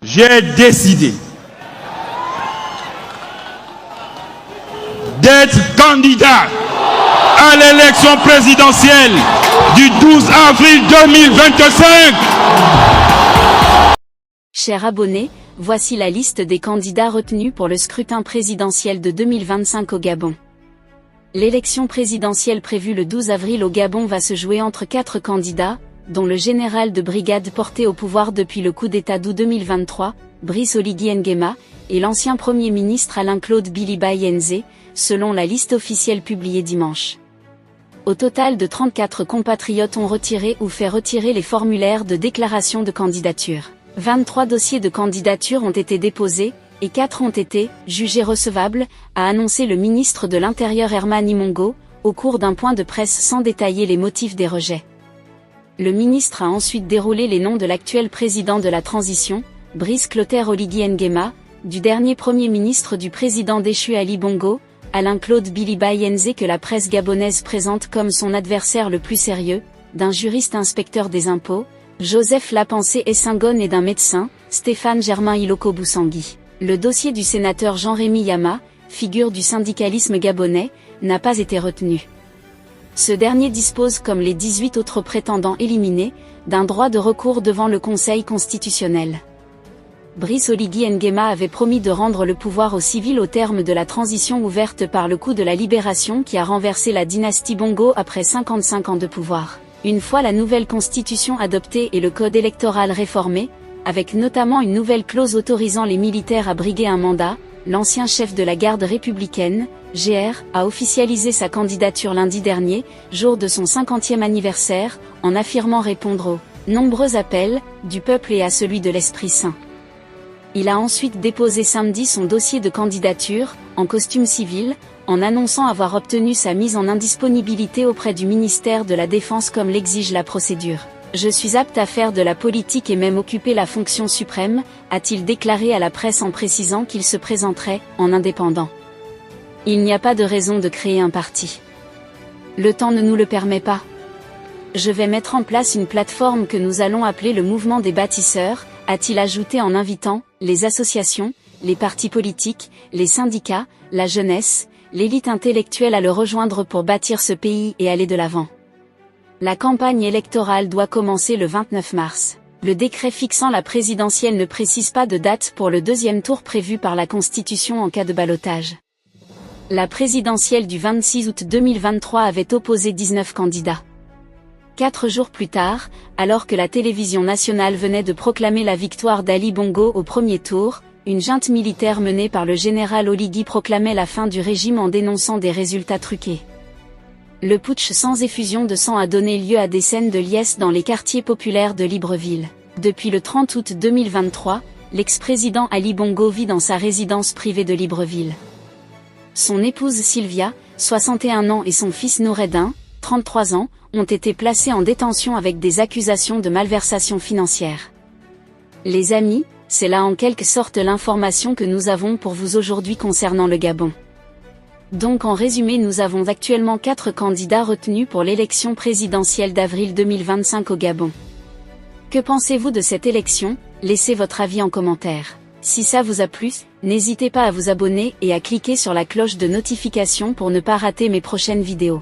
j'ai décidé d'être candidat à l'élection présidentielle du 12 avril 2025. Chers abonnés, voici la liste des candidats retenus pour le scrutin présidentiel de 2025 au Gabon. L'élection présidentielle prévue le 12 avril au Gabon va se jouer entre 4 candidats, dont le général de brigade porté au pouvoir depuis le coup d'État d'août 2023, Brice Oligui Nguema, et l'ancien Premier ministre Alain-Claude Biliba Yenze, selon la liste officielle publiée dimanche. Au total de 34 compatriotes ont retiré ou fait retirer les formulaires de déclaration de candidature. 23 dossiers de candidature ont été déposés, et 4 ont été jugés recevables, a annoncé le ministre de l'Intérieur Herman Imongo, au cours d'un point de presse sans détailler les motifs des rejets. Le ministre a ensuite déroulé les noms de l'actuel président de la transition, Brice Clotaire Oligui Nguema, du dernier premier ministre du président déchu Ali Bongo, Alain-Claude Biliba Yenze que la presse gabonaise présente comme son adversaire le plus sérieux, d'un juriste inspecteur des impôts, Joseph Lapensé Essengone et d'un médecin, Stéphane Germain Iloko Boussangui. Le dossier du sénateur Jean-Rémy Yama, figure du syndicalisme gabonais, n'a pas été retenu. Ce dernier dispose comme les 18 autres prétendants éliminés, d'un droit de recours devant le Conseil constitutionnel. Brice Oligui Nguema avait promis de rendre le pouvoir aux civils au terme de la transition ouverte par le coup de la libération qui a renversé la dynastie Bongo après 55 ans de pouvoir. Une fois la nouvelle constitution adoptée et le code électoral réformé, avec notamment une nouvelle clause autorisant les militaires à briguer un mandat, l'ancien chef de la garde républicaine, GR, a officialisé sa candidature lundi dernier, jour de son 50e anniversaire, en affirmant répondre aux nombreux appels du peuple et à celui de l'Esprit Saint. Il a ensuite déposé samedi son dossier de candidature, en costume civil, en annonçant avoir obtenu sa mise en indisponibilité auprès du ministère de la Défense comme l'exige la procédure. Je suis apte à faire de la politique et même occuper la fonction suprême, a-t-il déclaré à la presse en précisant qu'il se présenterait en indépendant. Il n'y a pas de raison de créer un parti. Le temps ne nous le permet pas. Je vais mettre en place une plateforme que nous allons appeler le mouvement des bâtisseurs, a-t-il ajouté en invitant les associations, les partis politiques, les syndicats, la jeunesse, l'élite intellectuelle à le rejoindre pour bâtir ce pays et aller de l'avant. La campagne électorale doit commencer le 29 mars. Le décret fixant la présidentielle ne précise pas de date pour le deuxième tour prévu par la Constitution en cas de ballottage. La présidentielle du 26 août 2023 avait opposé 19 candidats. 4 jours plus tard, alors que la télévision nationale venait de proclamer la victoire d'Ali Bongo au premier tour, une junte militaire menée par le général Oligui proclamait la fin du régime en dénonçant des résultats truqués. Le putsch sans effusion de sang a donné lieu à des scènes de liesse dans les quartiers populaires de Libreville. Depuis le 30 août 2023, l'ex-président Ali Bongo vit dans sa résidence privée de Libreville. Son épouse Sylvia, 61 ans et son fils Noureddin, 33 ans, ont été placés en détention avec des accusations de malversation financière. Les amis, c'est là en quelque sorte l'information que nous avons pour vous aujourd'hui concernant le Gabon. Donc en résumé, nous avons actuellement 4 candidats retenus pour l'élection présidentielle d'avril 2025 au Gabon. Que pensez-vous de cette élection? Laissez votre avis en commentaire. Si ça vous a plu, n'hésitez pas à vous abonner et à cliquer sur la cloche de notification pour ne pas rater mes prochaines vidéos.